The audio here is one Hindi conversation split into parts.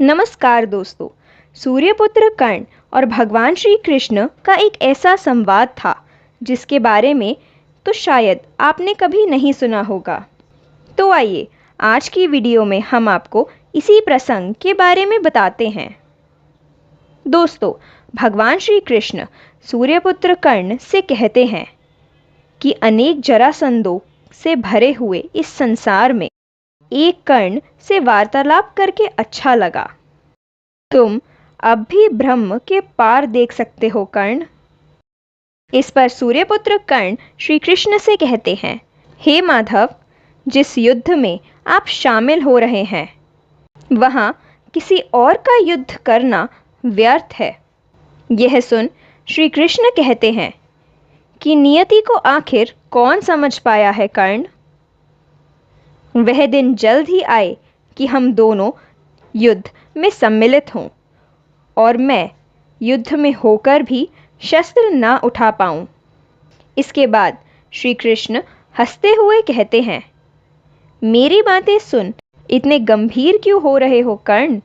नमस्कार दोस्तों। सूर्यपुत्र कर्ण और भगवान श्री कृष्ण का एक ऐसा संवाद था जिसके बारे में तो शायद आपने कभी नहीं सुना होगा। तो आइए आज की वीडियो में हम आपको इसी प्रसंग के बारे में बताते हैं। दोस्तों, भगवान श्री कृष्ण सूर्यपुत्र कर्ण से कहते हैं कि अनेक जरासंधों से भरे हुए इस संसार में एक कर्ण से वार्तालाप करके अच्छा लगा। तुम अब भी ब्रह्म के पार देख सकते हो कर्ण। इस पर सूर्यपुत्र कर्ण श्री कृष्ण से कहते हैं, हे माधव, जिस युद्ध में आप शामिल हो रहे हैं वहां किसी और का युद्ध करना व्यर्थ है। यह सुन श्री कृष्ण कहते हैं कि नियति को आखिर कौन समझ पाया है कर्ण। वह दिन जल्द ही आए कि हम दोनों युद्ध में सम्मिलित हों और मैं युद्ध में होकर भी शस्त्र ना उठा पाऊं। इसके बाद श्री कृष्ण हंसते हुए कहते हैं, मेरी बातें सुन इतने गंभीर क्यों हो रहे हो कर्ण।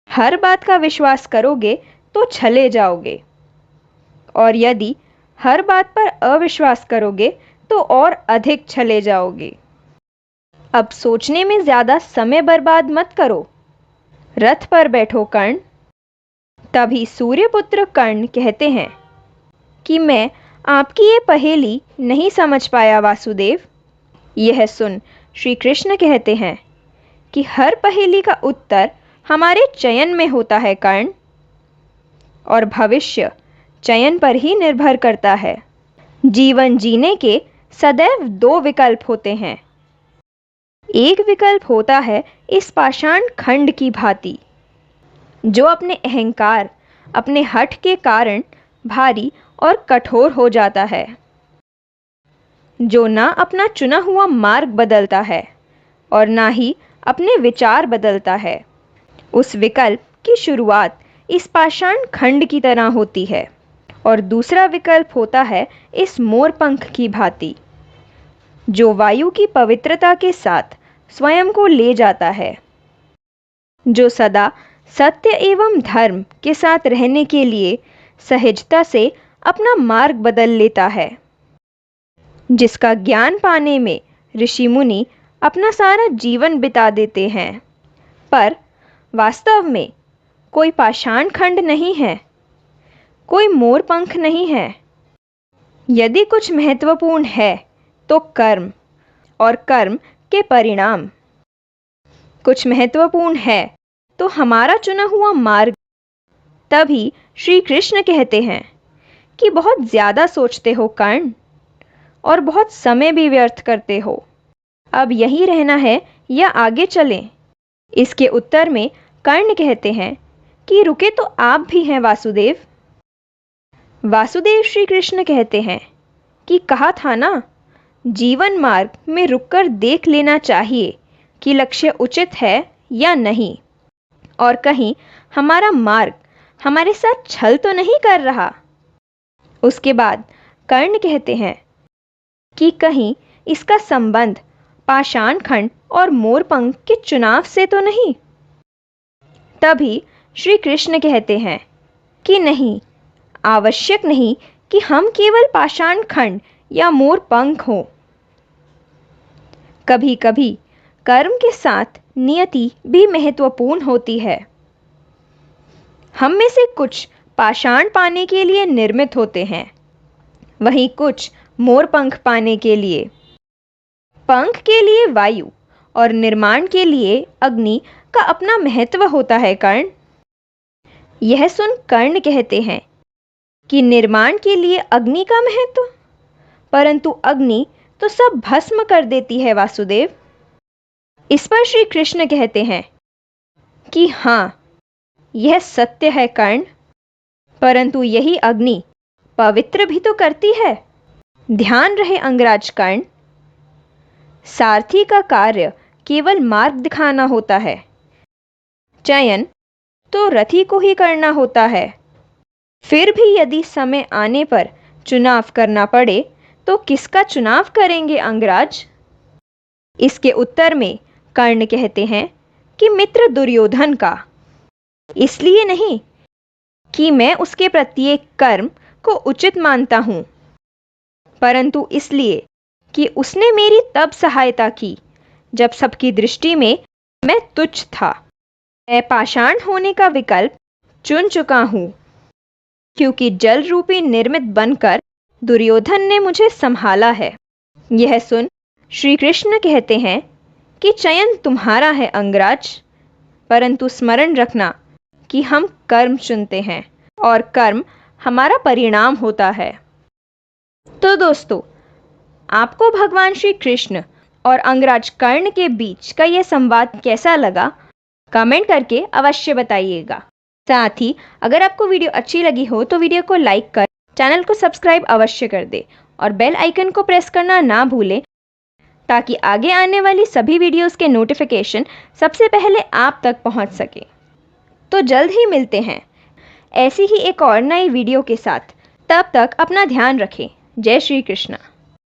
हर बात का विश्वास करोगे तो छले जाओगे, और यदि हर बात पर अविश्वास करोगे तो और अधिक छले जाओगे। अब सोचने में ज्यादा समय बर्बाद मत करो, रथ पर बैठो कर्ण। तभी सूर्यपुत्र कर्ण कहते हैं कि मैं आपकी ये पहेली नहीं समझ पाया वासुदेव। यह सुन श्री कृष्ण कहते हैं कि हर पहेली का उत्तर हमारे चयन में होता है कर्ण, और भविष्य चयन पर ही निर्भर करता है। जीवन जीने के सदैव दो विकल्प होते हैं। एक विकल्प होता है इस पाषाण खंड की भांति, जो अपने अहंकार, अपने हठ के कारण भारी और कठोर हो जाता है, जो ना अपना चुना हुआ मार्ग बदलता है और ना ही अपने विचार बदलता है। उस विकल्प की शुरुआत इस पाषाण खंड की तरह होती है। और दूसरा विकल्प होता है इस मोरपंख की भांति, जो वायु की पवित्रता के साथ स्वयं को ले जाता है, जो सदा सत्य एवं धर्म के साथ रहने के लिए सहजता से अपना मार्ग बदल लेता है, जिसका ज्ञान पाने में ऋषि मुनि अपना सारा जीवन बिता देते हैं। पर वास्तव में कोई पाषाण खंड नहीं है, कोई मोरपंख नहीं है। यदि कुछ महत्वपूर्ण है तो कर्म और कर्म के परिणाम। कुछ महत्वपूर्ण है तो हमारा चुना हुआ मार्ग। तभी श्री कृष्ण कहते हैं कि बहुत ज्यादा सोचते हो कर्ण, और बहुत समय भी व्यर्थ करते हो। अब यहीं रहना है या आगे चलें। इसके उत्तर में कर्ण कहते हैं कि रुके तो आप भी हैं वासुदेव। वासुदेव श्री कृष्ण कहते हैं कि कहा था ना, जीवन मार्ग में रुककर देख लेना चाहिए कि लक्ष्य उचित है या नहीं, और कहीं हमारा मार्ग हमारे साथ छल तो नहीं कर रहा। उसके बाद कर्ण कहते हैं कि कहीं इसका संबंध पाषाण खंड और मोरपंख के चुनाव से तो नहीं। तभी श्री कृष्ण कहते हैं कि नहीं, आवश्यक नहीं कि हम केवल पाषाण खंड या मोरपंख हों। कभी कभी कर्म के साथ नियति भी महत्वपूर्ण होती है। हम में से कुछ पाषाण पाने के लिए निर्मित होते हैं, वहीं कुछ मोरपंख पाने के लिए। पंख के लिए वायु और निर्माण के लिए अग्नि का अपना महत्व होता है कर्ण। यह सुन कर्ण कहते हैं कि निर्माण के लिए अग्नि का महत्व, परंतु अग्नि तो सब भस्म कर देती है वासुदेव। इस पर श्री कृष्ण कहते हैं कि हां, यह सत्य है कर्ण, परंतु यही अग्नि पवित्र भी तो करती है। ध्यान रहे अंगराज कर्ण, सारथी का कार्य केवल मार्ग दिखाना होता है, चयन तो रथी को ही करना होता है। फिर भी यदि समय आने पर चुनाव करना पड़े तो किसका चुनाव करेंगे अंगराज। इसके उत्तर में कर्ण कहते हैं कि मित्र दुर्योधन का, इसलिए नहीं कि मैं उसके प्रत्येक कर्म को उचित मानता हूं, परंतु इसलिए कि उसने मेरी तब सहायता की जब सबकी दृष्टि में मैं तुच्छ था। मैं पाषाण होने का विकल्प चुन चुका हूं, क्योंकि जल रूपी निर्मित बनकर दुर्योधन ने मुझे संभाला है। यह सुन श्री कृष्ण कहते हैं कि चयन तुम्हारा है अंगराज, परंतु स्मरण रखना कि हम कर्म चुनते हैं और कर्म हमारा परिणाम होता है। तो दोस्तों, आपको भगवान श्री कृष्ण और अंगराज कर्ण के बीच का यह संवाद कैसा लगा, कमेंट करके अवश्य बताइएगा। साथ ही अगर आपको वीडियो अच्छी लगी हो तो वीडियो को लाइक कर चैनल को सब्सक्राइब अवश्य कर दे और बेल आइकन को प्रेस करना ना भूलें, ताकि आगे आने वाली सभी वीडियोस के नोटिफिकेशन सबसे पहले आप तक पहुंच सके। तो जल्द ही मिलते हैं ऐसी ही एक और नई वीडियो के साथ। तब तक अपना ध्यान रखें। जय श्री कृष्ण।